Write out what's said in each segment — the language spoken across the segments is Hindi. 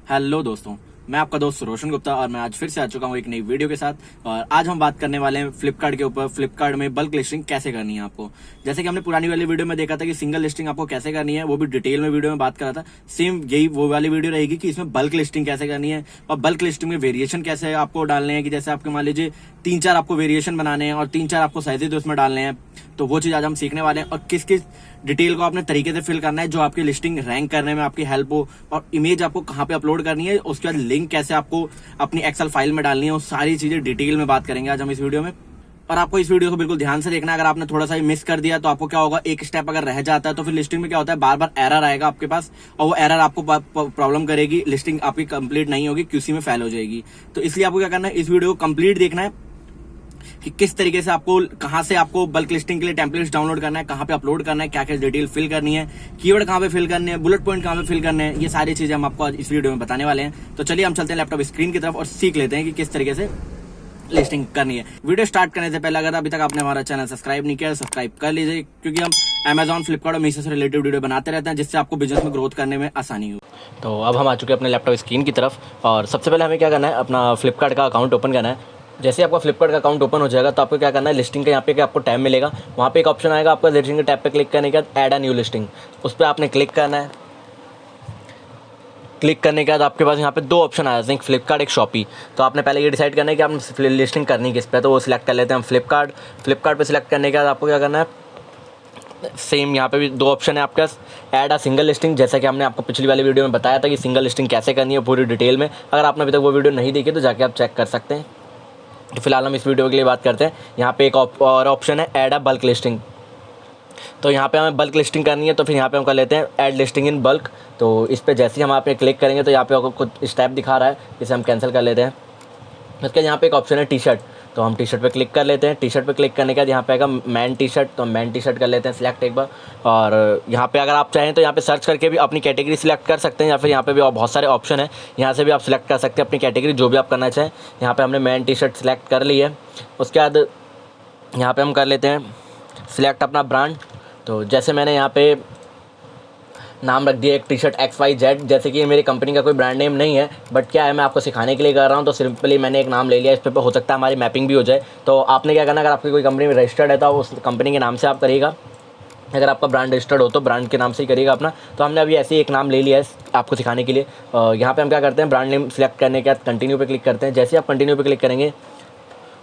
हेलो दोस्तों, मैं आपका दोस्त रोशन गुप्ता और मैं आज फिर से आ चुका हूँ एक नई वीडियो के साथ। और आज हम बात करने वाले हैं फ्लिपकार्ट के ऊपर। फ्लिपकार्ट में बल्क लिस्टिंग कैसे करनी है आपको। जैसे कि हमने पुरानी वाली वीडियो में देखा था कि सिंगल लिस्टिंग आपको कैसे करनी है, वो भी डिटेल में वीडियो में बात करा था। सेम यही वो वाली वीडियो रहेगी कि इसमें बल्क लिस्टिंग कैसे करनी है और बल्क लिस्टिंग में वेरिएशन कैसे आपको डालने हैं। कि जैसे आपके मान लीजिए 3-4 आपको वेरिएशन बनाने हैं और 3-4 आपको साइजेज उसमें डालने हैं, तो वो चीज आज हम सीखने वाले हैं। और किस किस डिटेल को आपने तरीके से फिल करना है जो आपकी लिस्टिंग रैंक करने में आपकी हेल्प हो, और इमेज आपको कहाँ पे अपलोड करनी है, उसके बाद लिंक कैसे आपको अपनी एक्सेल फाइल में डालनी है, वो सारी चीजें डिटेल में बात करेंगे आज हम इस वीडियो में। और आपको इस वीडियो को बिल्कुल ध्यान से देखना है। अगर आपने थोड़ा सा मिस कर दिया तो आपको क्या होगा, एक स्टेप अगर रह जाता है तो फिर लिस्टिंग में क्या होता है, बार बार एरर आएगा आपके पास और वो एरर आपको प्रॉब्लम करेगी, लिस्टिंग आपकी कंप्लीट नहीं होगी, क्यूसी में फेल हो जाएगी। तो इसलिए आपको क्या करना है, इस वीडियो को कंप्लीट देखना है कि किस तरीके से आपको, कहां से आपको बल्क लिस्टिंग के लिए टेम्पलेट्स डाउनलोड करना है, कहां पे अपलोड करना है, क्या क्या डिटेल फिल करनी है, कीवर्ड कहां पे फिल करने हैं, बुलेट पॉइंट कहां पे फिल करने हैं, ये सारी चीजें हम आपको आज इस वीडियो में बताने वाले हैं। तो चलिए हम चलते हैं लैपटॉप स्क्रीन की तरफ और सीख लेते हैं कि किस तरीके से लिस्टिंग करनी है। वीडियो स्टार्ट करने से पहले अगर अभी तक आपने हमारा चैनल सब्सक्राइब नहीं किया तो सब्सक्राइब कर लीजिए, क्योंकि हम Amazon, फ्लिपकार्ट और मीशो से रिलेटेड वीडियो बनाते रहते हैं जिससे आपको बिजनेस में ग्रोथ करने में आसानी हो। तो अब हम आ चुके हैं अपने लैपटॉप स्क्रीन की तरफ और सबसे पहले हमें क्या करना है, अपना फ्लिपकार्ट का अकाउंट ओपन करना है। जैसे आपका फ्लिपकार्ट का अकाउंट ओपन हो जाएगा तो आपको क्या करना है, लिस्टिंग का यहाँ पे कि आपको टैब मिलेगा, वहाँ पे एक ऑप्शन आएगा आपका लिस्टिंग के टैब पे क्लिक करने के बाद ऐड अ न्यू लिस्टिंग, उस पर आपने क्लिक करना है। क्लिक करने के बाद आपके पास यहाँ पे दो ऑप्शन आ जाते हैं, एक फ्लिपकार्ट एक शॉपी। तो आपने पहले ये डिसाइड करना है कि आपने लिस्टिंग करनी किस पे, तो वो सिलेक्ट कर लेते हैं हम फ्लिपकार्ट पे सिलेक्ट करने के बाद आपको क्या करना है, सेम यहाँ पे भी दो ऑप्शन है आपके पास, ऐड अ सिंगल लिस्टिंग। जैसा कि हमने आपको पिछली वाली वीडियो में बताया था कि सिंगल लिस्टिंग कैसे करनी है पूरी डिटेल में। अगर आपने अभी तक वो वीडियो नहीं देखी तो जाके आप चेक कर सकते हैं। तो फिलहाल हम इस वीडियो के लिए बात करते हैं। यहाँ पे एक और ऑप्शन है ऐड अ बल्क लिस्टिंग, तो यहाँ पे हमें बल्क लिस्टिंग करनी है, तो फिर यहाँ पे हम कर लेते हैं ऐड लिस्टिंग इन बल्क। तो इस पर जैसे ही हम यहाँ पे क्लिक करेंगे तो यहाँ पे आपको कुछ स्टेप दिखा रहा है, इसे हम कैंसिल कर लेते हैं। उसके बाद यहाँ पे एक ऑप्शन है टी शर्ट, तो हम टी शर्ट पे क्लिक कर लेते हैं। टी शर्ट पे क्लिक करने के बाद यहाँ पे आएगा मैन टी शर्ट, तो हम मैन टी शर्ट कर लेते हैं सिलेक्ट एक बार। और यहाँ पे अगर आप चाहें तो यहाँ पे सर्च करके भी अपनी कैटेगरी सिलेक्ट कर सकते हैं, या फिर यहाँ पे भी बहुत सारे ऑप्शन है, यहाँ से भी आप सिलेक्ट कर सकते हैं अपनी कैटेगरी जो भी आप करना चाहें। यहाँ पे हमने मैन टी शर्ट सिलेक्ट कर ली है। उसके बाद यहाँ पे हम कर लेते हैं सिलेक्ट अपना ब्रांड। तो जैसे मैंने यहाँ पे नाम रख दिया एक टी शर्ट XYZ, जैसे कि ये मेरी कंपनी का कोई ब्रांड नेम नहीं है, बट क्या है मैं आपको सिखाने के लिए कर रहा हूँ, तो सिंपली मैंने एक नाम ले लिया। इस पे हो सकता है हमारी मैपिंग भी हो जाए। तो आपने क्या करना, अगर आपकी कोई कंपनी में रजिस्टर्ड है तो उस कंपनी के नाम से आप करिएगा, अगर आपका ब्रांड रजिस्टर्ड हो तो ब्रांड के नाम से ही करिएगा अपना। तो हमने अभी ऐसे ही एक नाम ले लिया है आपको सिखाने के लिए। यहाँ पर हम क्या करते हैं, ब्रांड नेम सेलेक्ट करने के बाद कंटिन्यू पे क्लिक करते हैं। जैसे आप कंटिन्यू पे क्लिक करेंगे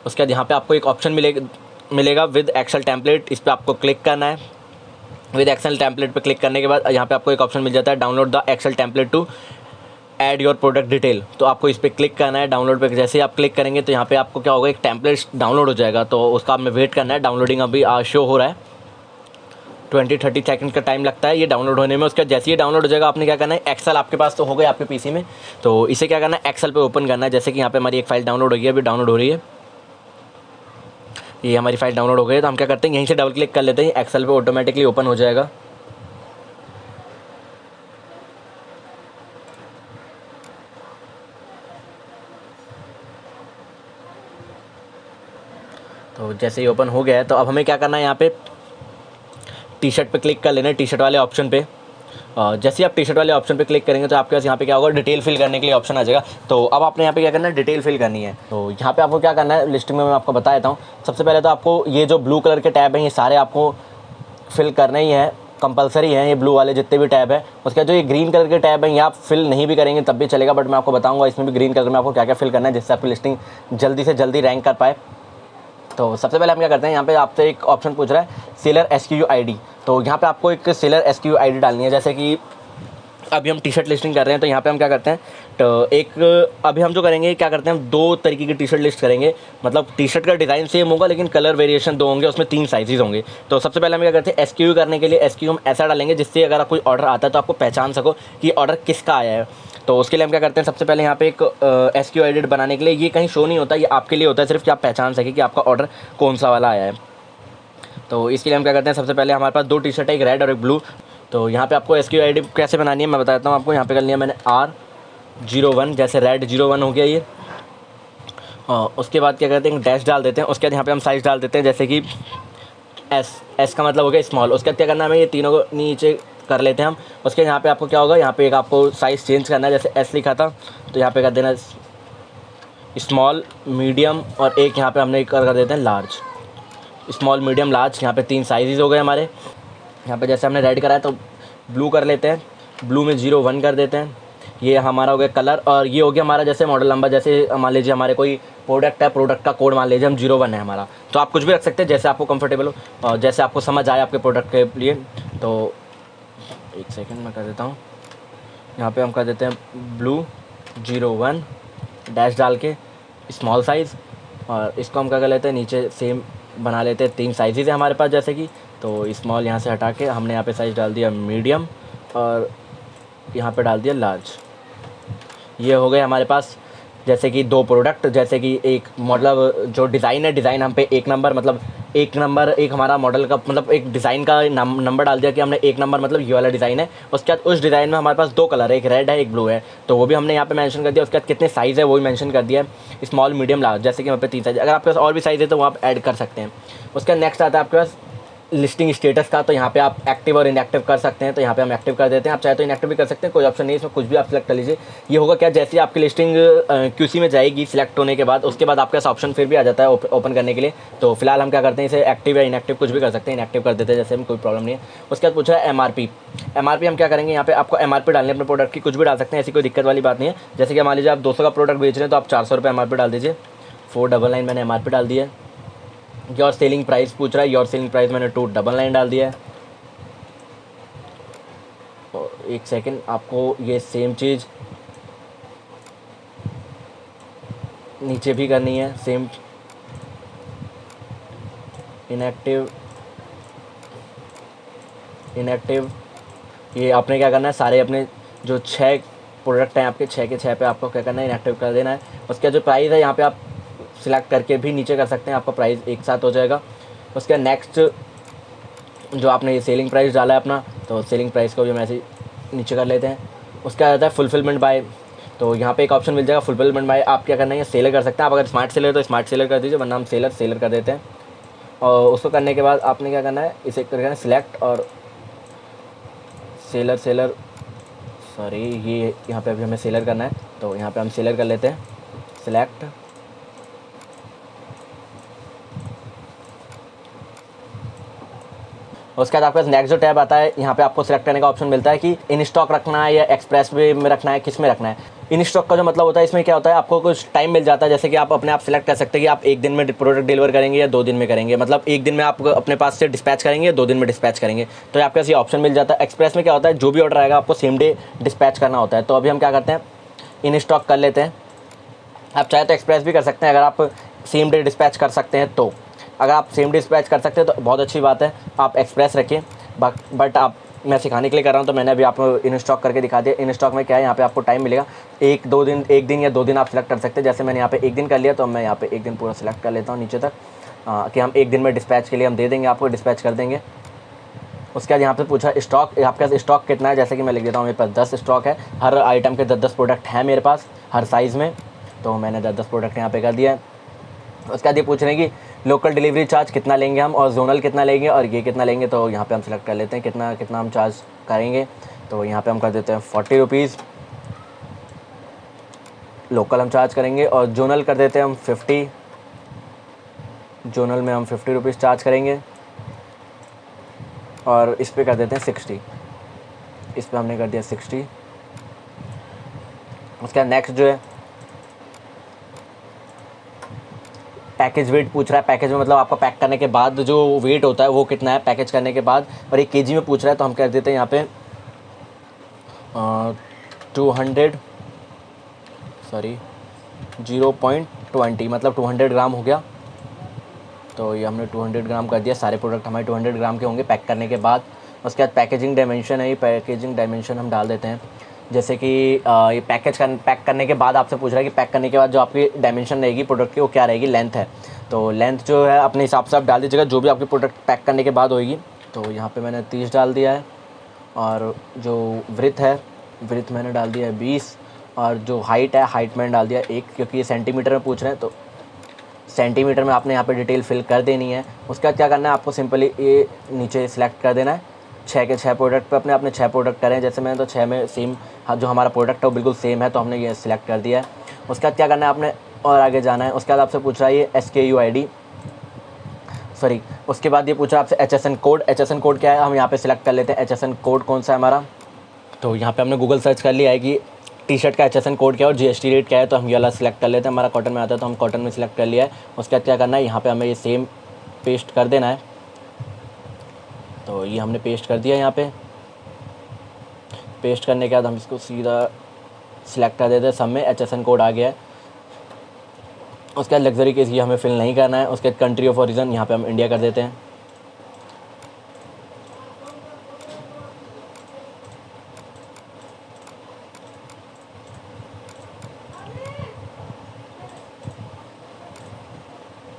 उसके बाद यहाँ पे आपको एक ऑप्शन मिलेगा विद एक्सेल टेम्पलेट, इस पर आपको क्लिक करना है। विद एक्सेल टेम्पलेट पे क्लिक करने के बाद यहाँ पे आपको एक ऑप्शन मिल जाता है download the excel template to add your product detail, तो आपको इस पर क्लिक करना है। डाउनलोड पे जैसे ही आप क्लिक करेंगे तो यहाँ पे आपको क्या होगा, एक टेम्पलेट डाउनलोड हो जाएगा, तो उसका हमें वेट करना है। डाउनलोडिंग अभी शो हो रहा है, 20-30 सेकंड का टाइम लगता है ये डाउनलोड होने में। उसका जैसे ही डाउनलोड हो जाएगा आपने क्या करना है, एक्सेल आपके पास तो हो गया आपके पीसी में, तो इसे क्या करना है, एक्सेल पे ओपन करना है। जैसे कि यहाँ पे हमारी एक फाइल डाउनलोड हो गई है, अभी डाउनलोड हो रही है, ये हमारी फाइल डाउनलोड हो गई है। तो हम क्या करते हैं, यहीं से डबल क्लिक कर लेते हैं, एक्सेल पे ऑटोमेटिकली ओपन हो जाएगा। तो जैसे ही ओपन हो गया है तो अब हमें क्या करना है, यहाँ पे टी शर्ट पे क्लिक कर लेना है, टी शर्ट वाले ऑप्शन पे। जैसे ही आप टी शर्ट वाले ऑप्शन पे क्लिक करेंगे तो आपके पास यहाँ पे क्या होगा, डिटेल फिल करने के लिए ऑप्शन आ जाएगा। तो अब आपने यहाँ पे क्या करना है, डिटेल फिल करनी है। तो यहाँ पे आपको क्या करना है, लिस्टिंग में मैं आपको बता देता हूँ। सबसे पहले तो आपको ये जो ब्लू कलर के टैब हैं ये सारे आपको फिल करने ही है, कंपलसरी है ये ब्लू वाले जितने भी टैब है। उसके बाद जो ये ग्रीन कलर के टैब हैं ये आप फिल नहीं भी करेंगे तब भी चलेगा, बट मैं आपको बताऊँगा इसमें भी ग्रीन कलर में आपको क्या क्या फिल करना है जिससे आपकी लिस्टिंग जल्दी से जल्दी रैंक कर पाए। तो सबसे पहले हम क्या करते हैं, यहाँ पे आपसे एक ऑप्शन पूछ रहा है सेलर SKU ID, तो यहाँ पे आपको एक सेलर SKU ID डालनी है। जैसे कि अभी हम टी शर्ट लिस्टिंग कर रहे हैं तो यहाँ पे हम क्या करते हैं, तो एक अभी हम जो करेंगे क्या करते हैं, हम दो तरीके की टी शर्ट लिस्ट करेंगे। मतलब टी शर्ट का डिज़ाइन सेम होगा लेकिन कलर वेरिएशन दो होंगे, उसमें 3 साइजेस होंगे। तो सबसे पहले हम क्या करते हैं, SKU करने के लिए SKU हम ऐसा डालेंगे जिससे अगर कोई ऑर्डर आता है तो आपको पहचान सको कि ऑर्डर किसका आया है। तो उसके लिए हम क्या करते हैं, सबसे पहले यहाँ पे एक SKU एडिट बनाने के लिए, ये कहीं शो नहीं होता, ये आपके लिए होता है सिर्फ कि आप पहचान सके कि आपका ऑर्डर कौन सा वाला आया है। तो इसके लिए हम क्या करते हैं, सबसे पहले हमारे पास 2 टी शर्ट है, एक रेड और एक ब्लू। तो यहाँ पे आपको SKU ID कैसे बनानी है मैं बताता हूँ आपको। यहाँ पे कर लिया मैंने R01, जैसे रेड 01 हो गया ये। उसके बाद क्या करते हैं, डैश डाल देते हैं। उसके बाद यहाँ पे हम साइज़ डाल देते हैं, जैसे कि S का मतलब हो गया स्मॉल। उसके बाद क्या करना है, हमें ये तीनों को नीचे कर लेते हैं हम। उसके यहाँ पे आपको क्या होगा, यहाँ पे एक आपको साइज़ चेंज करना है, जैसे एस लिखा था तो यहाँ पे कर देना स्मॉल, मीडियम और एक यहाँ पे हमने एक कर देते हैं लार्ज। स्मॉल, मीडियम, लार्ज, यहाँ पे 3 साइज़ हो गए हमारे। यहाँ पे जैसे हमने रेड करा है तो ब्लू कर लेते हैं, ब्लू में 01 कर देते हैं। ये हमारा हो गया कलर, और ये हो गया हमारा जैसे मॉडल नंबर। जैसे मान लीजिए हमारे कोई प्रोडक्ट है, प्रोडक्ट का कोड मान लीजिए हम 01 है हमारा, तो आप कुछ भी रख सकते हैं जैसे आपको कंफर्टेबल हो और जैसे आपको समझ आए आपके प्रोडक्ट के लिए। तो एक सेकेंड मैं कर देता हूँ, यहाँ पे हम कर देते हैं ब्लू 01 डैश डाल के स्मॉल साइज़, और इसको हम क्या कर लेते हैं नीचे सेम बना लेते हैं। 3 साइज़ है हमारे पास जैसे कि, तो स्मॉल यहाँ से हटा के हमने यहाँ पे साइज़ डाल दिया मीडियम और यहाँ पे डाल दिया लार्ज। ये हो गए हमारे पास जैसे कि 2 प्रोडक्ट। जैसे कि एक मतलब जो डिज़ाइन है, डिज़ाइन हम पे 1 नंबर, मतलब 1 नंबर एक हमारा मॉडल का मतलब एक डिज़ाइन का नंबर डाल दिया कि हमने 1 नंबर मतलब ये वाला डिज़ाइन है। उसके बाद उस डिज़ाइन में हमारे पास 2 कलर है, एक रेड है एक ब्लू है, तो वो भी हमने यहाँ पे मेंशन कर दिया। उसके बाद कितने साइज़ है वो भी मेंशन कर दिया है, स्मॉल, मीडियम, लार्ज। जैसे कि यहाँ पे 3 साइज़, अगर आपके पास और भी साइज़ है तो वो आप ऐड कर सकते हैं। उसके बाद नेक्स्ट आता है आपके पास लिस्टिंग स्टेटस का, तो यहाँ पे आप एक्टिव और इनएक्टिव कर सकते हैं, तो यहाँ पे हम एक्टिव कर देते हैं। आप चाहे तो इनएक्टिव भी कर सकते हैं, कोई ऑप्शन नहीं है इसमें, कुछ भी आप सिलेक्ट कर लीजिए। ये होगा क्या, जैसे आपकी लिस्टिंग क्यूसी में जाएगी सिलेक्ट होने के बाद, उसके बाद आपके पास ऑप्शन फिर भी आ जाता है ओपन करने के लिए। तो फिलहाल हम क्या करते हैं, इसे एक्टिव या इनएक्टिव कुछ भी कर सकते हैं, इनएक्टिव कर देते हैं जैसे हम, कोई प्रॉब्लम नहीं है। उसके बाद पूछा है एमआरपी। एमआरपी हम क्या करेंगे, यहाँ पे आपको एमआरपी डालनी है अपने प्रोडक्ट की, कुछ भी डाल सकते हैं, ऐसी कोई दिक्कत वाली बात नहीं है। जैसे कि मान लीजिए आप 200 का प्रोडक्ट बेच रहे हैं तो आप 400 रुपये एमआरपी डाल दीजिए। 499 मैंने एमआरपी डाल दी है। योर सेलिंग प्राइस पूछ रहा है, योर सेलिंग प्राइस मैंने 299 डाल दिया है। और एक सेकंड, आपको ये सेम चीज़ नीचे भी करनी है, सेम इनएक्टिव इनएक्टिव। ये आपने क्या करना है, सारे अपने जो 6 प्रोडक्ट हैं आपके 6 के 6 पे आपको क्या करना है, इनएक्टिव कर देना है। उसका जो प्राइस है यहाँ पे आप सिलेक्ट करके भी नीचे कर सकते हैं, आपका प्राइस एक साथ हो जाएगा। उसके नेक्स्ट जो आपने ये सेलिंग प्राइस डाला है अपना, तो सेलिंग प्राइस को भी हम ऐसे नीचे कर लेते हैं। उसका आता है फुलफिलमेंट बाय, तो यहाँ पे एक ऑप्शन मिल जाएगा फुलफिलमेंट बाय। आप क्या करना है, सेलर कर सकते हैं। आप अगर स्मार्ट सेलर है तो स्मार्ट सेलर कर दीजिए, वरना हम सेलर कर देते हैं। और उसको करने के बाद आपने क्या करना है, इसे करना है सिलेक्ट और सेलर सॉरी, ये यहाँ पे अभी हमें सेलर करना है, तो यहाँ पे हम सेलर कर लेते हैं, सिलेक्ट। उसके बाद आपके पास नेक्स्ट जो टैब आता है, यहाँ पे आपको सिलेक्ट करने का ऑप्शन मिलता है कि इन स्टॉक रखना है या एक्सप्रेस वे में रखना है, किस में रखना है। इन स्टॉक का जो मतलब होता है, इसमें क्या होता है, आपको कुछ टाइम मिल जाता है, जैसे कि आप अपने आप सिलेक्ट कर सकते हैं कि आप 1 दिन में प्रोडक्ट डिलीवर करेंगे या 2 दिन में करेंगे। मतलब 1 दिन में आप अपने पास से डिस्पैच करेंगे या 2 दिन में डिस्पैच करेंगे, तो आपके पास ये ऑप्शन मिल जाता है। एक्सप्रेस में क्या होता है, जो भी ऑर्डर आएगा आपको सेम डे डिस्पैच करना होता है। तो अभी हम क्या करते हैं, इन स्टॉक कर लेते हैं। आप चाहे तो एक्सप्रेस भी कर सकते हैं, अगर आप सेम डे डिस्पैच कर सकते हैं तो। अगर आप सेम डे डिस्पैच कर सकते हैं तो बहुत अच्छी बात है, आप एक्सप्रेस रखिए। बट आप, मैं सिखाने के लिए कर रहा हूँ तो मैंने अभी आपको इन स्टॉक करके दिखा दिया। इन स्टॉक में क्या है, यहाँ पे आपको टाइम मिलेगा 1 दिन या 2 दिन आप सिलेक्ट कर सकते हैं। जैसे मैंने यहाँ पे 1 दिन कर लिया, तो मैं यहाँ पे 1 दिन पूरा सिलेक्ट कर लेता हूँ नीचे तक, कि हम 1 दिन में डिस्पैच के लिए हम दे देंगे, आपको डिस्पैच कर देंगे। उसके बाद यहाँ पे पूछा स्टॉक, आपके पास स्टॉक कितना है, जैसे कि मैं लिख देता हूँ मेरे पास 10 स्टॉक है। हर आइटम के 10-10 प्रोडक्ट हैं मेरे पास, हर साइज़ में, तो मैंने 10-10 प्रोडक्ट यहाँ पे कर दिया है। उसके बाद ये पूछ रहे हैं कि लोकल डिलीवरी चार्ज कितना लेंगे हम, और जोनल कितना लेंगे, और ये कितना लेंगे। तो यहाँ पे हम सिलेक्ट कर लेते हैं कितना हम चार्ज करेंगे। तो यहाँ पे हम कर देते हैं 40 रुपीज़ लोकल हम चार्ज करेंगे, और जोनल कर देते हैं हम 50। जोनल में हम 50 रुपीज़ चार्ज करेंगे, और इस पर कर देते हैं 60। इस पर हमने कर दिया 60। उसके नेक्स्ट जो है पैकेज वेट पूछ रहा है। पैकेज में मतलब आपका पैक करने के बाद जो वेट होता है वो कितना है पैकेज करने के बाद, और एक केजी में पूछ रहा है, तो हम कर देते हैं यहाँ पे 0.20 मतलब 200 ग्राम हो गया। तो ये हमने 200 ग्राम कर दिया, सारे प्रोडक्ट हमारे 200 ग्राम के होंगे पैक करने के बाद। उसके बाद पैकेजिंग डायमेंशन है, ये पैकेजिंग डायमेंशन हम डाल देते हैं। जैसे कि ये पैक करने के बाद आपसे पूछ रहा है कि पैक करने के बाद जो आपकी डायमेंशन रहेगी प्रोडक्ट की वो क्या रहेगी, लेंथ है। तो लेंथ जो है अपने हिसाब से आप डाल दीजिएगा, जो भी आपकी प्रोडक्ट पैक करने के बाद होगी। तो यहाँ पे मैंने 30 डाल दिया है, और जो विड्थ है, विड्थ मैंने डाल दिया है 20, और जो हाइट है, हाइट मैंने डाल दिया 1, क्योंकि ये सेंटीमीटर में पूछ रहे हैं, तो सेंटीमीटर में आपने यहाँ पे डिटेल फिल कर देनी है। उसके बाद क्या करना है, आपको सिंपली ये नीचे सेलेक्ट कर देना है, 6 के 6 प्रोडक्ट पे अपने 6 प्रोडक्ट करें। जैसे मैंने तो 6 में सेम जो हमारा प्रोडक्ट है वो बिल्कुल सेम है, तो हमने ये सिलेक्ट कर दिया है। उसके बाद क्या करना है आपने, और आगे जाना है। उसके बाद आपसे पूछ रहा है ये SKU ID, सॉरी, उसके बाद ये पूछ रहा है आपसे HSN कोड। HSN कोड क्या है, हम यहाँ पे सिलेक्ट कर लेते हैं HSN कोड कौन सा है हमारा। तो यहाँ पे हमने गूगल सर्च कर लिया है कि टी शर्ट का HSN कोड क्या है और GST रेट क्या है, तो हम ये वाला सिलेक्ट कर लेते हैं। हमारा कॉटन में आता है तो हम कॉटन में सिलेक्ट कर लिया है। उसके बाद क्या करना है, यहाँ पे हमें ये सेम पेस्ट कर देना है। तो ये हमने पेस्ट कर दिया। यहाँ पे पेस्ट करने के बाद हम इसको सीधा सिलेक्ट कर देते हैं। सब में HSN कोड आ गया है। उसके बाद लग्जरी केस ये हमें फिल नहीं करना है। उसके बाद कंट्री ऑफ ओरिजिन यहाँ पे हम इंडिया कर देते हैं।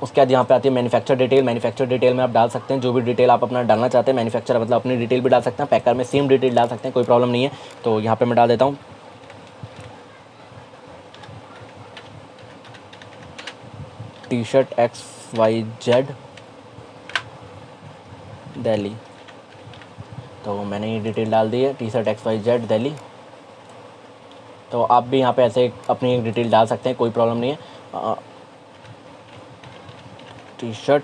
उसके बाद यहाँ पे आती है मैन्युफैक्चर डिटेल। मैन्युफैक्चर डिटेल में आप डाल सकते हैं जो भी डिटेल आप अपना डालना चाहते हैं। मैन्युफैक्चर मतलब अपनी डिटेल भी डाल सकते हैं, पैकर में सेम डिटेल डाल सकते हैं, कोई प्रॉब्लम नहीं है। तो यहाँ पे मैं डाल देता हूँ टी शर्ट XYZ दिल्ली। तो मैंने ये डिटेल डाल दी है, टी शर्ट XYZ दिल्ली। तो आप भी यहाँ पे ऐसे अपनी एक डिटेल डाल सकते हैं, कोई प्रॉब्लम नहीं है। टी शर्ट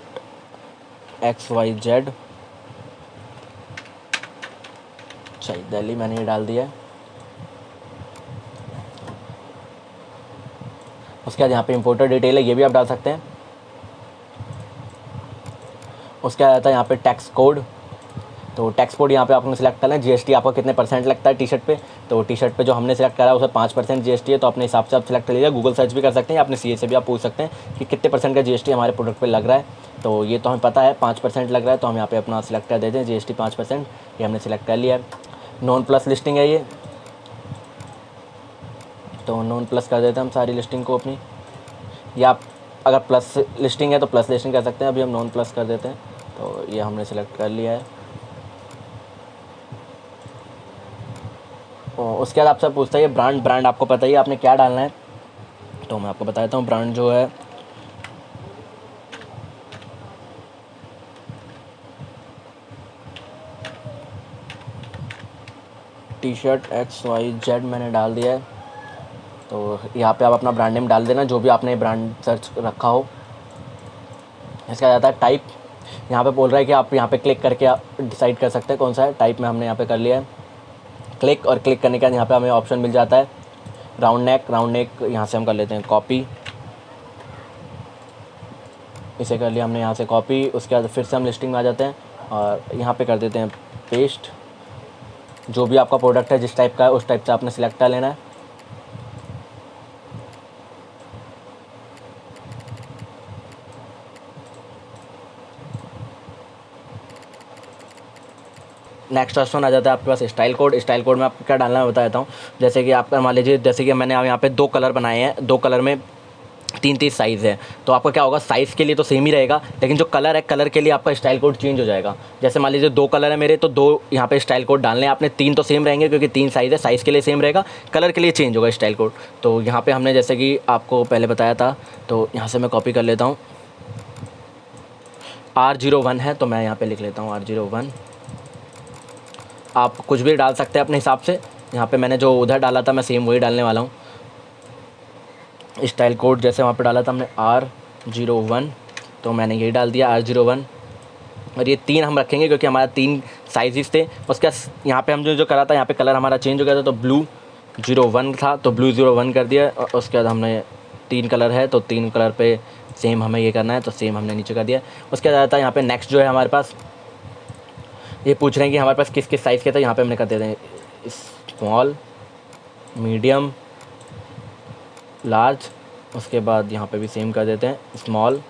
XYZ चाहिए दिल्ली, मैंने ये डाल दिया है। उसके बाद यहाँ पे इंपोर्टर डिटेल है, ये भी आप डाल सकते हैं। उसके बाद आता है यहाँ पे टैक्स कोड। तो टैक्स कोड यहाँ पे आपने सिलेक्ट करना है। GST आपका कितने % लगता है टी शर्ट पे, तो टी शर्ट पे जो हमने सेलेक्ट करा है उसे 5% GST है। तो अपने हिसाब से आप सिलेक्ट कर लीजिए। गूगल सर्च भी कर सकते हैं, अपने CA से भी आप पूछ सकते हैं कि कितने % का GST हमारे प्रोडक्ट पे लग रहा है। तो ये तो हमें पता है 5% लग रहा है, तो हम यहाँ पे अपना सिलेक्ट कर देते हैं GST 5%। ये हमने सिलेक्ट कर लिया है। नॉन प्लस लिस्टिंग है ये, तो नॉन प्लस कर देते हैं हम सारी लिस्टिंग को अपनी, या आप अगर प्लस लिस्टिंग है तो प्लस लिस्टिंग कर सकते हैं। अभी हम नॉन प्लस कर देते हैं। तो ये हमने सेलेक्ट कर लिया है। उसके बाद आपसे पूछता है ये ब्रांड आपको पता ही है आपने क्या डालना है। तो मैं आपको बता देता हूँ ब्रांड जो है टी शर्ट XYZ मैंने डाल दिया है। तो यहाँ पे आप अपना ब्रांड नेम डाल देना, जो भी आपने ब्रांड सर्च रखा हो। इसका जाता है टाइप। यहाँ पे बोल रहा है कि आप यहाँ पे क्लिक करके आप डिसाइड कर सकते हैं कौन सा है। टाइप में हमने यहाँ पे कर लिया है क्लिक, और क्लिक करने के बाद यहाँ पे हमें ऑप्शन मिल जाता है राउंड नेक यहाँ से हम कर लेते हैं कॉपी। इसे कर लिया हमने यहाँ से कॉपी। उसके बाद फिर से हम लिस्टिंग में आ जाते हैं और यहाँ पे कर देते हैं पेस्ट। जो भी आपका प्रोडक्ट है जिस टाइप का है उस टाइप से आपने सिलेक्ट कर लेना है। नेक्स्ट ऑप्शन आ जाता है आपके पास स्टाइल कोड। स्टाइल कोड में आपको क्या डालना है बता देता हूँ। जैसे कि आपका मान लीजिए, जैसे कि मैंने यहाँ पे 2 कलर बनाए हैं, 2 कलर में 3 साइज़ है। तो आपका क्या होगा, साइज़ के लिए तो सेम ही रहेगा, लेकिन जो कलर है कलर के लिए आपका स्टाइल कोड चेंज हो जाएगा। जैसे मान लीजिए 2 कलर है मेरे, तो 2 यहाँ पे स्टाइल कोड डालने हैं आपने। 3 तो सेम रहेंगे क्योंकि 3 साइज़ है, साइज़ के लिए सेम रहेगा, कलर के लिए चेंज होगा स्टाइल कोड। तो यहाँ पर हमने जैसे कि आपको पहले बताया था, तो यहाँ से मैं कॉपी कर लेता हूँ। R01 है तो मैं यहाँ पर लिख लेता हूँ R01। आप कुछ भी डाल सकते हैं अपने हिसाब से। यहाँ पे मैंने जो उधर डाला था मैं सेम वही डालने वाला हूँ। स्टाइल कोड जैसे वहाँ पे डाला था हमने R01, तो मैंने यही डाल दिया R01। और ये 3 हम रखेंगे क्योंकि हमारा 3 साइज़ थे। उसके बाद यहाँ पे हम जो करा था, यहाँ पे कलर हमारा चेंज हो गया था, तो ब्लू 01 था तो ब्लू 01 कर दिया। और उसके बाद हमने 3 कलर है तो 3 कलर पे सेम हमें ये करना है, तो सेम हमने नीचे कर दिया। उसके बाद आता है यहाँ पे नेक्स्ट जो है हमारे पास, ये पूछ रहे हैं कि हमारे पास किस किस साइज़ के थे। यहाँ पे हमने कर देते हैं स्मॉल, मीडियम, लार्ज। उसके बाद यहाँ पे भी सेम कर देते हैं स्मॉल,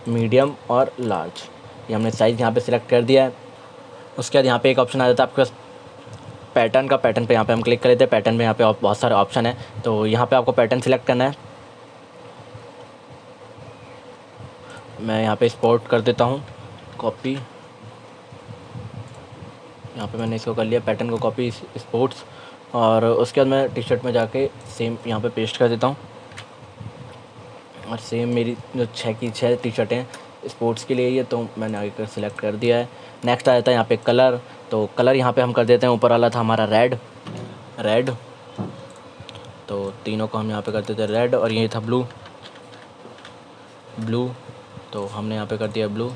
मीडियम और लार्ज। ये हमने साइज़ यहाँ पे सिलेक्ट कर दिया है। उसके बाद यहाँ पे एक ऑप्शन आ जाता है आपके पास पैटर्न का। पैटर्न पे यहाँ पे हम क्लिक कर लेते हैं। पैटर्न में यहाँ पे बहुत सारे ऑप्शन है, तो यहाँ पे आपको पैटर्न सिलेक्ट करना है। मैं यहाँ पे स्पोर्ट कर देता हूँ कॉपी। यहाँ पे मैंने इसको कर लिया पैटर्न को कॉपी स्पोर्ट्स। और उसके बाद मैं टी शर्ट में जाके सेम यहाँ पे पेस्ट कर देता हूँ। और सेम मेरी जो 6 की 6 टी शर्टें स्पोर्ट्स के लिए ही है, तो मैंने आगे कर सिलेक्ट कर दिया है। नेक्स्ट आ जाता है यहाँ पे कलर, तो कलर यहाँ पे हम कर देते हैं, ऊपर वाला था हमारा रेड, तो तीनों को हम यहाँ पे कर देते हैं रेड, और ये था ब्लू, तो हमने यहाँ पे कर दिया ब्लू।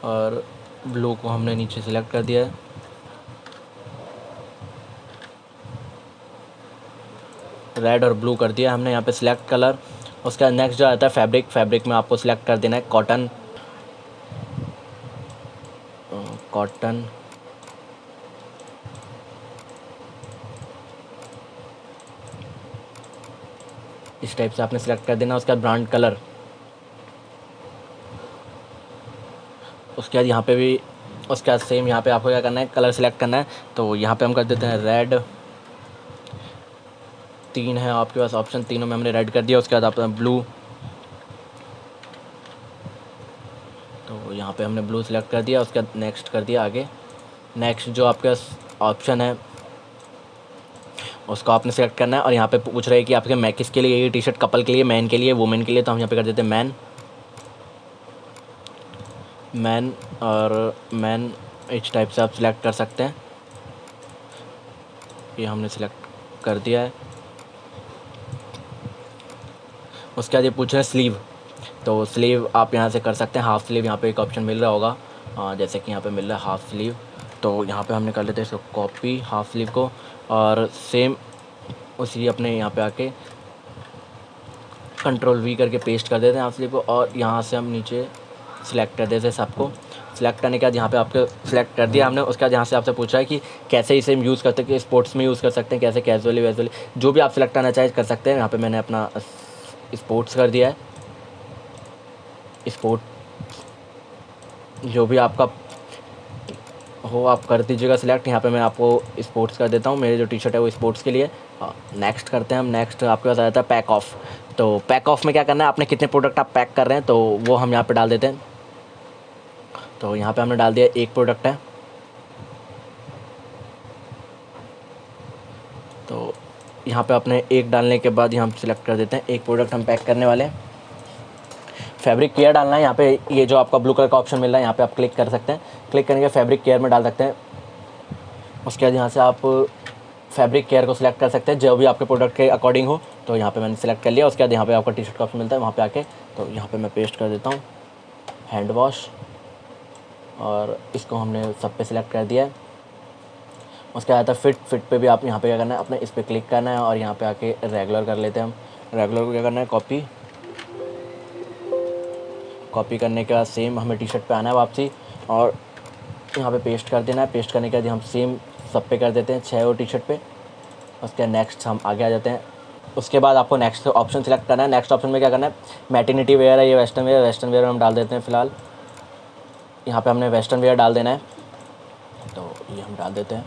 और ब्लू को हमने नीचे सिलेक्ट कर दिया है। रेड और ब्लू कर दिया हमने यहाँ पे सिलेक्ट कलर। उसके बाद नेक्स्ट जो आता है फैब्रिक में आपको सिलेक्ट कर देना है कॉटन, इस टाइप से आपने सिलेक्ट कर देना। उसके बाद ब्रांड कलर, उसके बाद यहाँ पे भी उसके बाद सेम यहाँ पे आपको क्या करना है, कलर सेलेक्ट करना है। तो यहाँ पे हम कर देते हैं रेड, 3 है आपके पास ऑप्शन, तीनों में हमने रेड कर दिया। उसके बाद आप ब्लू, तो यहाँ पे हमने ब्लू सेलेक्ट कर दिया। उसके बाद नेक्स्ट कर दिया आगे। नेक्स्ट जो आपके पास ऑप्शन है उसको आपने सेलेक्ट करना है, और यहाँ पे पूछ रहे हैं कि आपके मैकिस के लिए ये टी शर्ट कपल के लिए, मैन के लिए, वुमेन के लिए, तो हम यहाँ पे कर देते हैं मैन, इस टाइप से आप सिलेक्ट कर सकते हैं। ये हमने सिलेक्ट कर दिया है। उसके बाद ये पूछ रहे हैं स्लीव, तो स्लीव आप यहाँ से कर सकते हैं। हाफ़ स्लीव यहाँ पे एक ऑप्शन मिल रहा होगा, जैसे कि यहाँ पे मिल रहा है हाफ़ स्लीव, तो यहाँ पे हमने कर लेते हैं इसको कॉपी हाफ़ स्लीव को, और सेम उसी अपने यहाँ पे आके कंट्रोल V करके पेस्ट कर देते हैं हाफ़ स्लीव को, और यहाँ से हम नीचे सिलेक्ट कर देते हैं सबको। सिलेक्ट करने के बाद यहाँ पे आपको सिलेक्ट कर दिया हमने। उसके बाद यहाँ से आपसे पूछा है कि कैसे इसे यूज़ करते हैं, कि स्पोर्ट्स में यूज़ कर सकते हैं, कैसे कैजुअली जो भी आप सिलेक्ट करना चाहें कर सकते हैं। यहाँ पे मैंने अपना स्पोर्ट्स कर दिया है, स्पोर्ट जो भी आपका हो आप कर दीजिएगा सिलेक्ट। यहाँ पे मैं आपको स्पोर्ट्स कर देता हूँ, मेरी जो टी शर्ट है वो स्पोर्ट्स के लिए। नेक्स्ट करते हैं हम। नेक्स्ट आपके पास आ जाता है पैक ऑफ, तो पैक ऑफ में क्या करना है, आपने कितने प्रोडक्ट आप पैक कर रहे हैं तो वो हम यहाँ पे डाल देते हैं। तो यहाँ पे हमने डाल दिया 1 प्रोडक्ट है, तो यहाँ पे अपने 1 डालने के बाद यहाँ हम सिलेक्ट कर देते हैं 1 प्रोडक्ट हम पैक करने वाले हैं। फैब्रिक केयर डालना है यहाँ पे, ये जो आपका ब्लू कलर का ऑप्शन मिल रहा है यहाँ पे आप क्लिक कर सकते हैं। क्लिक करने के फैब्रिक केयर में डाल सकते हैं। उसके बाद यहाँ से आप फैब्रिक केयर को सिलेक्ट कर सकते हैं जो भी आपके प्रोडक्ट के अकॉर्डिंग हो, तो यहाँ पे मैंने सिलेक्ट कर लिया। उसके बाद यहाँ पे आपका टी शर्ट का ऑप्शन मिलता है, वहाँ पे आके तो यहाँ पे मैं पेस्ट कर देता हूँ हैंड वॉश, और इसको हमने सब पे सिलेक्ट कर दिया है। उसके बाद आता है फिट पे भी आप यहाँ पे क्या करना है, अपने इस पर क्लिक करना है, और यहाँ पे आके रेगुलर कर लेते हैं हम। रेगुलर को क्या करना है, कॉपी करने के बाद सेम हमें टी शर्ट पे आना है वापसी, और यहाँ पे पेस्ट कर देना है। पेस्ट करने के बाद हम सेम सब पे कर देते हैं 6 और टी शर्ट पे। उसके नेक्स्ट हम आगे आ जाते हैं। उसके बाद आपको नेक्स्ट ऑप्शन सेलेक्ट करना है। नेक्स्ट ऑप्शन में क्या करना है, मैटरनिटी वेयर है, ये वेस्टर्न वेयर में हम डाल देते हैं फ़िलहाल। यहाँ पे हमने वेस्टर्न वेयर डाल देना है, तो ये हम डाल देते हैं।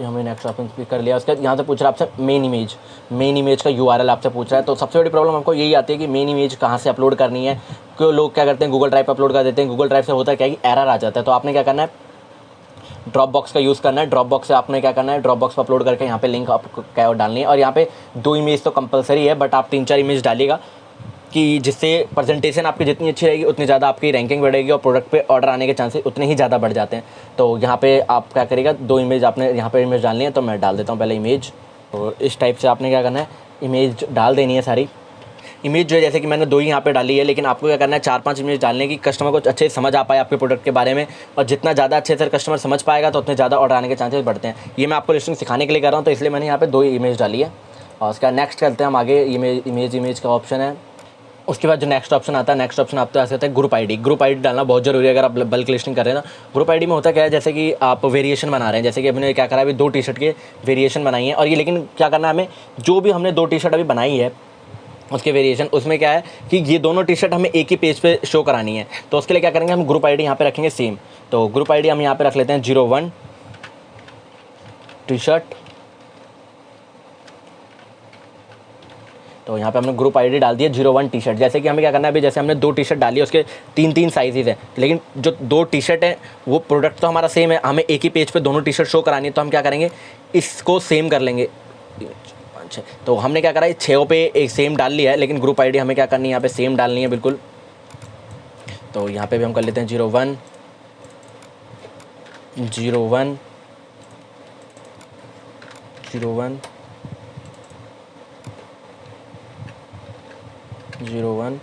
ये हमने नेक्स्ट ऑप्शन क्लिक कर लिया। उसके बाद यहाँ से पूछ रहा है आपसे मेन इमेज का URL आपसे पूछ रहा है। तो सबसे बड़ी प्रॉब्लम हमको यही आती है कि मेन इमेज कहाँ से अपलोड करनी है, क्यों लोग क्या करते हैं गूगल ड्राइव पर अपलोड कर देते हैं। गूगल ड्राइव से होता है क्या कि एरर आ जाता है, तो आपने क्या करना है, ड्रॉप बॉक्स का यूज़ करना है। ड्रॉप बॉक्स से आपने क्या करना है, ड्रॉप बॉक्स पर अपलोड करके यहाँ पे लिंक आपको क्या डालनी है। और यहाँ पे 2 इमेज तो कंपलसरी है, बट आप 3-4 इमेज डालिएगा, कि जिससे प्रेजेंटेशन आपकी जितनी अच्छी रहेगी उतनी ज़्यादा आपकी रैंकिंग बढ़ेगी, और प्रोडक्ट पे ऑर्डर आने के चांसेस उतने ही ज़्यादा बढ़ जाते हैं। तो यहाँ पे आप क्या करिएगा, 2 इमेज आपने यहाँ पे इमेज डालनी है, तो मैं डाल देता हूँ पहले इमेज। और इस टाइप से आपने क्या करना है, इमेज डाल देनी है सारी। इमेज जो है जैसे कि मैंने 2 ही यहाँ पे डाली है, लेकिन आपको क्या करना है 4-5 इमेज डालने की, कस्टमर को अच्छे से समझ आ पाए आपके प्रोडक्ट के बारे में। और जितना ज़्यादा अच्छे से कस्टमर समझ पाएगा तो उतने ज़्यादा ऑर्डर आने के चांसेस बढ़ते हैं। ये मैं आपको लिस्टिंग सिखाने के लिए कर रहा हूँ, तो इसलिए मैंने यहाँ पे 2 इमेज डाली है। और उसका नेक्स्ट करते हैं हम आगे। इमेज का ऑप्शन है। उसके बाद जो नेक्स्ट ऑप्शन आता है, नेक्स्ट ऑप्शन आपके पास आता है ग्रुप आईडी डालना बहुत जरूरी है अगर आप बल्क लिस्टिंग कर रहे हैं। तो ग्रुप आईडी में होता क्या है, जैसे कि आप वेरिएशन बना रहे हैं, जैसे कि हमने क्या करा, अभी 2 टी शर्ट के वेरिएशन बनाई है, और ये लेकिन क्या करना है हमें, जो भी हमने 2 टी शर्ट अभी बनाई है उसके वेरिएशन, उसमें क्या है कि ये दोनों टी शर्ट हमें एक ही पेज पे शो करानी है। तो उसके लिए क्या करेंगे, हम ग्रुप आईडी यहाँ पे रखेंगे सेम। तो ग्रुप आईडी हम यहाँ पे रख लेते हैं 01 टी शर्ट। तो यहाँ पे हमने ग्रुप आईडी डाल दिया 01 टी शर्ट। जैसे कि हमें क्या करना है, अभी जैसे हमने 2 टी शर्ट डाली है, उसके 3-3 साइजेज़ हैं, लेकिन जो 2 टी शर्ट हैं वो प्रोडक्ट तो हमारा सेम है, हमें एक ही पेज पे दोनों टी शर्ट शो करानी है। तो हम क्या करेंगे, इसको सेम कर लेंगे। अच्छा, तो हमने क्या करा है, 6 पे एक सेम डाल लिया है, लेकिन ग्रुप आईडी हमें क्या करनी है, यहाँ पे सेम डालनी है बिल्कुल। तो यहाँ पे भी हम कर लेते हैं 01 01 01 01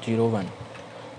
01।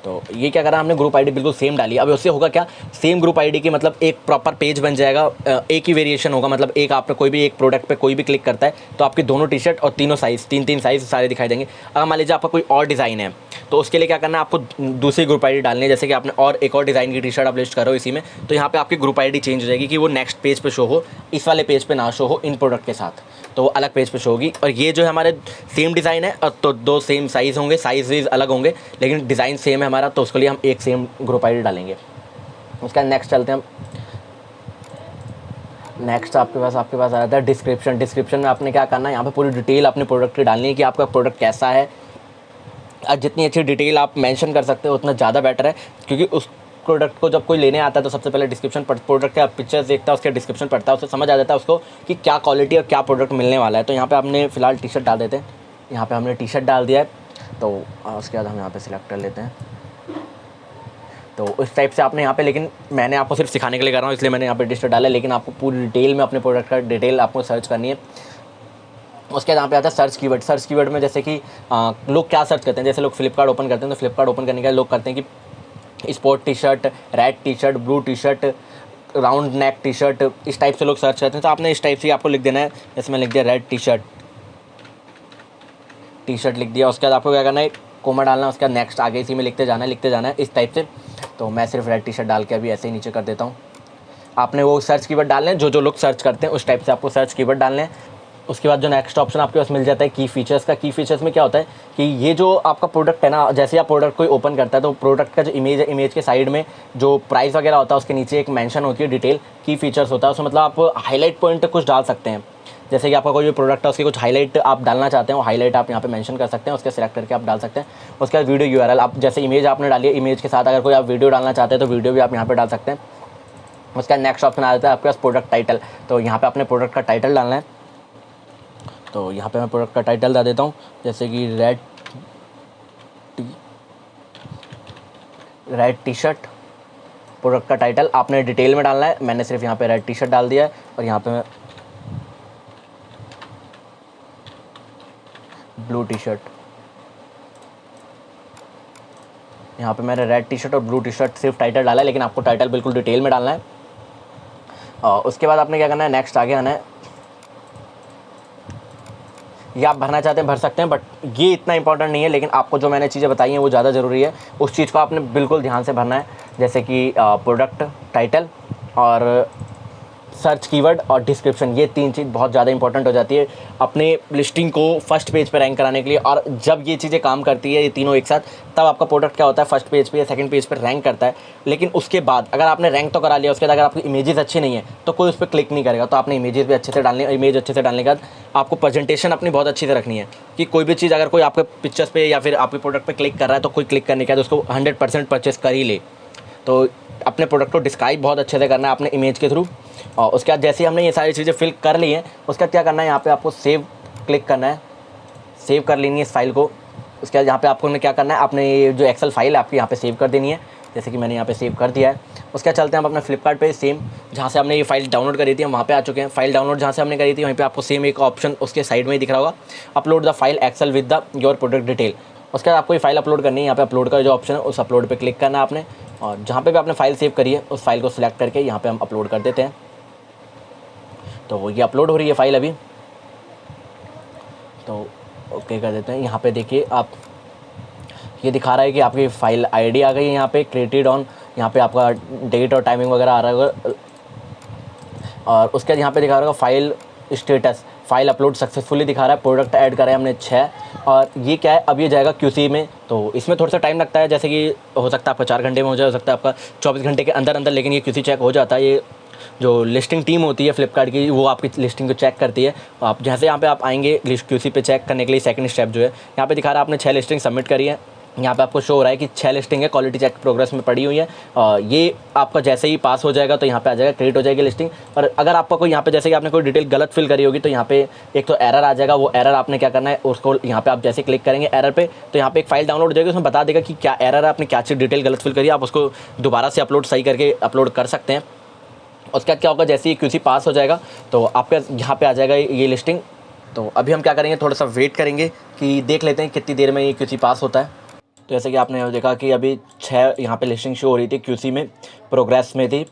तो ये क्या करा हमने, ग्रुप आईडी बिल्कुल सेम डाली। अब उससे होगा क्या, सेम ग्रुप आईडी की मतलब एक प्रॉपर पेज बन जाएगा, एक ही वेरिएशन होगा। मतलब एक आपने कोई भी एक प्रोडक्ट पे कोई भी क्लिक करता है तो आपकी दोनों टी शर्ट और तीनों साइज़ 3-3 साइज़ सारे दिखाई देंगे। अगर मान लीजिए आपका कोई और डिज़ाइन है तो उसके लिए क्या करना है, आपको दूसरी ग्रुप आईडी डालनी है। जैसे कि आपने और एक और डिज़ाइन की टी शर्ट आप लिस्ट करो इसी में, तो यहाँ पे आपकी ग्रुप आईडी चेंज हो जाएगी कि वो नेक्स्ट पेज पे शो हो, इस वाले पेज पे ना शो हो इन प्रोडक्ट के साथ, तो वो अलग पेज पे शो होगी। और ये जो है हमारे सेम डिज़ाइन है, और तो 2 सेम साइज़ होंगे, साइज़ अलग होंगे लेकिन डिज़ाइन सेम है हमारा, तो उसके लिए हम एक सेम ग्रुप आईडी डालेंगे। उसका नेक्स्ट चलते हैं हम। नेक्स्ट आपके पास आ जाता है डिस्क्रिप्शन। डिस्क्रिप्शन में आपने क्या करना है, यहाँ पे पूरी डिटेल अपने प्रोडक्ट की डालनी है कि आपका प्रोडक्ट कैसा है। और जितनी अच्छी डिटेल आप मेंशन कर सकते हो उतना ज़्यादा बेटर है, क्योंकि उस प्रोडक्ट को जब कोई लेने आता है तो सबसे पहले डिस्क्रिप्शन प्रोडक्ट का पिक्चर्स देखता है, उसके डिस्क्रिप्शन पढ़ता है, उससे समझ आ जाता है उसको कि क्या क्वालिटी और क्या प्रोडक्ट मिलने वाला है। तो यहाँ पे आपने फ़िलहाल टी शर्ट डाल देते हैं। यहाँ पे हमने टी शर्ट डाल दिया है, तो उसके बाद हम यहाँ पे सिलेक्ट कर लेते हैं। तो इस टाइप से आपने यहाँ पे, लेकिन मैंने आपको सिर्फ सिखाने के लिए कर रहा हूँ इसलिए मैंने यहाँ पे टी शर्ट डाला है, लेकिन आपको पूरी डिटेल में अपने प्रोडक्ट का डिटेल आपको सर्च करनी है। उसके बाद यहाँ पे आता है सर्च कीवर्ड। सर्च कीवर्ड में जैसे कि लोग क्या सर्च करते हैं, जैसे लोग फ्लिपकार्ट ओपन करते हैं तो फ्लिपकार्ट ओपन करने के बाद लोग करते हैं कि sport T shirt, red T shirt, blue T shirt, round neck T shirt, इस टाइप से लोग सर्च करते हैं। तो आपने इस टाइप से आपको लिख देना है। जैसे मैं लिख दिया रेड टी शर्ट लिख दिया। उसके बाद आपको क्या करना है, कोमा डालना है। उसके बाद नेक्स्ट आगे इसी में लिखते जाना है इस टाइप से। तो मैं सिर्फ रेड टी शर्ट डाल के अभी ऐसे ही नीचे कर देता हूँ। आपने वो सर्च कीवर्ड डालने हैं, जो लोग सर्च करते हैं उस टाइप से आपको सर्च कीवर्ड डालने हैं। उसके बाद जो नेक्स्ट ऑप्शन आपके पास मिल जाता है की फीचर्स का। की फीचर्स में क्या होता है कि ये जो आपका प्रोडक्ट है ना, जैसे आप प्रोडक्ट कोई ओपन करता है तो प्रोडक्ट का जो इमेज है, इमेज के साइड में जो प्राइस वगैरह होता है उसके नीचे एक मेंशन होती है डिटेल, की फीचर्स होता है। उसमें मतलब आप हाईलाइट पॉइंट कुछ डाल सकते हैं। जैसे कि आपका कोई भी प्रोडक्ट है उसकी कुछ हाईलाइट आप डालना चाहते हैं, वो हाईलाइट आप यहाँ पे मेंशन कर सकते हैं, उसके सेलेक्ट करके आप डाल सकते हैं। उसके बाद वीडियो यूआरएल, आप जैसे इमेज आपने डाली है, इमेज के साथ अगर कोई आप वीडियो डालना चाहते हैं तो वीडियो भी आप यहाँ पे डाल सकते हैं। उसका नेक्स्ट ऑप्शन आ जाता है आपके पास प्रोडक्ट टाइटल। तो यहाँ पे अपने प्रोडक्ट का टाइटल डालना है। तो यहाँ पे मैं प्रोडक्ट का टाइटल डाल देता हूँ, जैसे कि रेड टी शर्ट। प्रोडक्ट का टाइटल आपने डिटेल में डालना है, मैंने सिर्फ यहाँ पे रेड टी शर्ट डाल दिया है। और यहाँ पे मैं ब्लू टी शर्ट, यहाँ पे मैंने रेड टी शर्ट और ब्लू टी शर्ट सिर्फ टाइटल डाला है, लेकिन आपको टाइटल बिल्कुल डिटेल में डालना है। और उसके बाद आपने क्या करना है, नेक्स्ट आगे आना है। ये आप भरना चाहते हैं भर सकते हैं, बट ये इतना इंपॉर्टेंट नहीं है, लेकिन आपको जो मैंने चीज़ें बताई हैं वो ज़्यादा ज़रूरी है। उस चीज़ को आपने बिल्कुल ध्यान से भरना है, जैसे कि प्रोडक्ट टाइटल और सर्च कीवर्ड और डिस्क्रिप्शन। ये 3 चीज़ बहुत ज़्यादा इंपॉर्टेंट हो जाती है अपने लिस्टिंग को फर्स्ट पेज पे रैंक कराने के लिए। और जब ये चीज़ें काम करती है, ये तीनों एक साथ, तब आपका प्रोडक्ट क्या होता है, फर्स्ट पेज पे या सेकंड पेज पे रैंक करता है। लेकिन उसके बाद अगर आपने रैंक तो करा लिया, उसके बाद अगर आपकी इमेजेस अच्छी नहीं है तो कोई उस पर क्लिक नहीं करेगा। तो आपने इमेजेस भी अच्छे से डालनी है। इमेज अच्छे से डालने के बाद आपको प्रेजेंटेशन अपनी बहुत अच्छी से रखनी है कि कोई भी चीज़ अगर कोई आपके पिक्चर्स पे या फिर आपके प्रोडक्ट पे क्लिक कर रहा है तो कोई क्लिक करने के बाद उसको 100% परचेस कर ही ले। तो अपने प्रोडक्ट को डिस्क्राइब बहुत अच्छे से करना है अपने इमेज के थ्रू। और उसके बाद जैसे ही हमने ये सारी चीज़ें फिल कर ली हैं, उसके बाद क्या करना है, यहाँ पे आपको सेव क्लिक करना है। सेव कर लेनी है इस फाइल को। उसके बाद यहाँ पे आपको क्या करना है, आपने ये जो एक्सेल फाइल है आपकी यहाँ पे सेव कर देनी है, जैसे कि मैंने यहाँ पे सेव कर दिया है। उसके बाद चलते हैं हम अपने फ्लिपकार्ट पे। सेम जहाँ से हमने ये फाइल डाउनलोड करी थी हम वहाँ पे आ चुके हैं। फाइल डाउनलोड जहाँ से हमने करी थी वहीं पे आपको सेम एक ऑप्शन उसके साइड में ही दिख रहा होगा, upload the file excel with the your product detail. उसके बाद आपको ये फाइल अपलोड करनी है। यहाँ पे अपलोड का जो ऑप्शन है उस अपलोड पे क्लिक करना है आपने, और जहाँ पे भी आपने फाइल सेव करी है उस फाइल को सिलेक्ट करके यहाँ पे हम अपलोड कर देते हैं। तो ये अपलोड हो रही है फाइल अभी, तो ओके कर देते हैं। यहाँ पे देखिए आप, ये दिखा रहा है कि आपकी फ़ाइल आईडी आ गई है यहाँ पे क्रिएटेड ऑन, यहाँ पे आपका डेट और टाइमिंग वगैरह आ रहा होगा। और उसके बाद यहाँ पे दिखा रहा होगा file status, file upload successfully दिखा रहा है। प्रोडक्ट ऐड करा है हमने 6, और ये क्या है, अब ये जाएगा QC में। तो इसमें थोड़ा सा टाइम लगता है, जैसे कि हो सकता है आपका 4 घंटे में हो जाए, हो सकता है आपका 24 घंटे के अंदर अंदर, लेकिन ये QC चेक हो जाता है। ये जो लिस्टिंग टीम होती है फ्लिपकार्ट की, वो आपकी लिस्टिंग को चेक करती है। आप जैसे यहाँ पे आप आएंगे क्यूसी पे चेक करने के लिए, सेकंड स्टेप जो है यहाँ पे दिखा रहा है आपने 6 लिस्टिंग सबमिट करी है। यहाँ पे आपको शो हो रहा है कि 6 लिस्टिंग है, क्वालिटी चेक प्रोग्रेस में पड़ी हुई है। ये आपका जैसे ही पास हो जाएगा तो यहाँ पे आ जाएगा, क्रिएट हो जाएगी लिस्टिंग। और अगर आपका कोई यहाँ पे जैसे कि आपने कोई डिटेल गलत फिल करी होगी तो यहाँ पे एक तो एरर आ जाएगा। वो एरर आपने क्या करना है, उसको यहाँ पे आप जैसे क्लिक करेंगे एरर पे तो यहाँ पे एक फाइल डाउनलोड हो जाएगी, उसमें बता देगा कि क्या एरर है, आपने क्या चीज़ डिटेल गलत फिल करी है। आप उसको दोबारा से अपलोड सही करके अपलोड कर सकते हैं। उसका क्या होगा, जैसे ही क्यूसी पास हो जाएगा तो आपका यहाँ पे आ जाएगा ये लिस्टिंग। तो अभी हम क्या करेंगे, थोड़ा सा वेट करेंगे कि देख लेते हैं कितनी देर में ये क्यूसी पास होता है। तो जैसे कि आपने देखा कि अभी 6 यहाँ पे लिस्टिंग शो हो रही थी, क्यूसी में प्रोग्रेस में थी।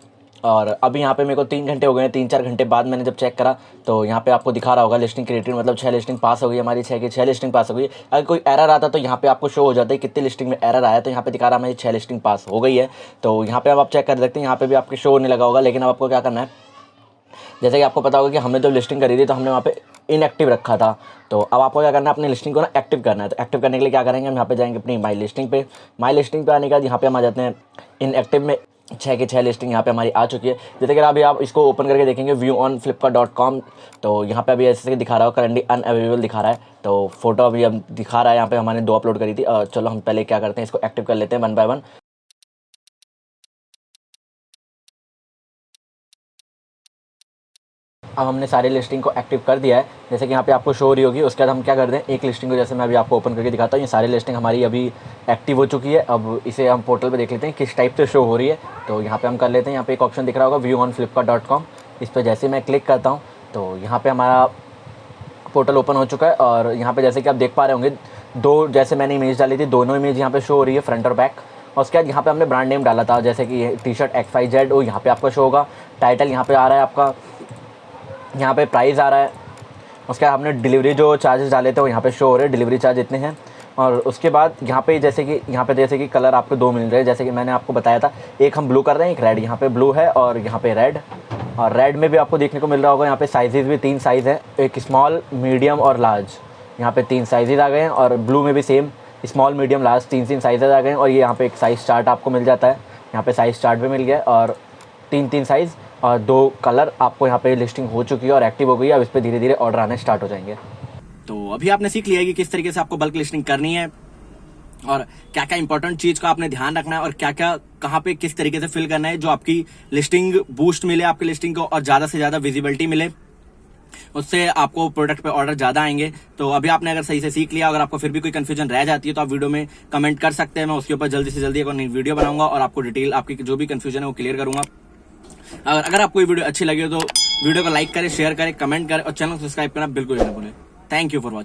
और अभी यहाँ पे मेरे को 3 घंटे हो गए हैं। 3-4 घंटे बाद मैंने जब चेक करा तो यहाँ पे आपको दिखा रहा होगा लिस्टिंग क्रिएटेड, मतलब 6 लिस्टिंग पास हो गई हमारी, 6 की 6 लिस्टिंग पास हो गई। अगर कोई एरर आता तो यहाँ पे आपको शो हो जाता है कितनी लिस्टिंग में एरर आया। तो यहाँ पे दिखा रहा है हमारी 6 लिस्टिंग पास हो गई है। तो यहाँ पे अब आप चेक कर सकते हैं, यहाँ पे भी आपके शो होने लगा होगा। लेकिन अब आपको क्या करना है, जैसे कि आपको पता होगा कि हमने जब लिस्टिंग करी थी तो हमने वहाँ पे इनएक्टिव रखा था। तो अब आपको क्या करना है, अपनी लिस्टिंग को ना एक्टिव करना है। तो एक्टिव करने के लिए क्या करेंगे, हम यहाँ पे जाएंगे अपनी माई लिस्टिंग पे। माई लिस्टिंग पे आने के बाद यहाँ पे हम आ जाते हैं इनएक्टिव में। 6 की 6 लिस्टिंग यहाँ पे हमारी आ चुकी है। जैसे कि अभी आप इसको ओपन करके देखेंगे व्यू ऑन flipkart.com, तो यहाँ पे अभी ऐसे दिखा रहा हो करंटली अनअवेलेबल दिखा रहा है। तो फोटो अभी अब दिखा रहा है, यहाँ पे हमने 2 अपलोड करी थी। चलो हम पहले क्या करते हैं, इसको एक्टिव कर लेते हैं 1 बाय 1। अब हमने सारी लिस्टिंग को एक्टिव कर दिया है, जैसे कि यहाँ पे आपको शो हो रही होगी। उसके बाद हम क्या करते हैं, एक लिस्टिंग को जैसे मैं अभी आपको ओपन करके दिखाता हूँ, ये सारी लिस्टिंग हमारी अभी एक्टिव हो चुकी है। अब इसे हम पोर्टल पे देख लेते हैं किस टाइप से शो हो रही है। तो यहाँ पे हम कर लेते हैं, यहाँ पे एक ऑप्शन दिख रहा होगा व्यू ऑन flipkart.com। इस पर जैसे मैं क्लिक करता हूँ तो यहाँ पर हमारा पोर्टल ओपन हो चुका है। और यहाँ पर जैसे कि आप देख पा रहे होंगे, 2 जैसे मैंने इमेज डाली थी, दोनों इमेज यहाँ पे शो हो रही है, फ्रंट और बैक। और उसके बाद यहाँ पे हमने ब्रांड नेम डाला था, जैसे कि टी-शर्ट XYZ, वो यहाँ पे आपका शो होगा। टाइटल यहाँ पे आ रहा है आपका, यहाँ पे प्राइस आ रहा है। उसके बाद हमने डिलीवरी जो चार्जेस डाले थे वो यहाँ पे शो हो रहे हैं, डिलीवरी चार्ज इतने हैं। और उसके बाद यहाँ पे जैसे कि कलर आपको 2 मिल रहे हैं, जैसे कि मैंने आपको बताया था। एक हम ब्लू कर रहे हैं, एक रेड। यहाँ पे ब्लू है और यहाँ पे रेड। और रेड में भी आपको देखने को मिल रहा होगा, यहाँ पे साइजेज़ भी 3 साइज़ हैं, एक स्मॉल, मीडियम और लार्ज। यहाँ पे 3 साइजेज़ आ गए हैं। और ब्लू में भी same small, medium, large 3 sizes आ गए हैं। और ये यहाँ पे एक साइज़ चार्ट आपको मिल जाता है, यहाँ पे साइज़ चार्ट भी मिल गया और 3 साइज़ और 2 कलर आपको यहाँ पे लिस्टिंग हो चुकी है और एक्टिव हो गई है। अब इस पे धीरे धीरे ऑर्डर आने स्टार्ट हो जाएंगे। तो अभी आपने सीख लिया है कि किस तरीके से आपको बल्क लिस्टिंग करनी है और क्या क्या इंपॉर्टेंट चीज का आपने ध्यान रखना है और क्या क्या कहाँ पे किस तरीके से फिल करना है, जो आपकी लिस्टिंग बूस्ट मिले, आपकी लिस्टिंग को और ज्यादा से ज्यादा विजिबिलिटी मिले, उससे आपको प्रोडक्ट पे ऑर्डर ज्यादा आएंगे। तो अभी आपने अगर सही से सीख लिया, अगर आपको फिर भी कोई कंफ्यूजन रह जाती है तो आप वीडियो में कमेंट कर सकते हैं, मैं उसके ऊपर जल्दी से जल्दी एक नई वीडियो बनाऊंगा और आपको डिटेल आपकी जो भी कंफ्यूजन है वो क्लियर करूंगा। अगर आपको ये वीडियो अच्छी लगी हो तो वीडियो को लाइक करें, शेयर करें, कमेंट करें और चैनल को सब्सक्राइब करना बिल्कुल ना भूलें। Thank you for watching.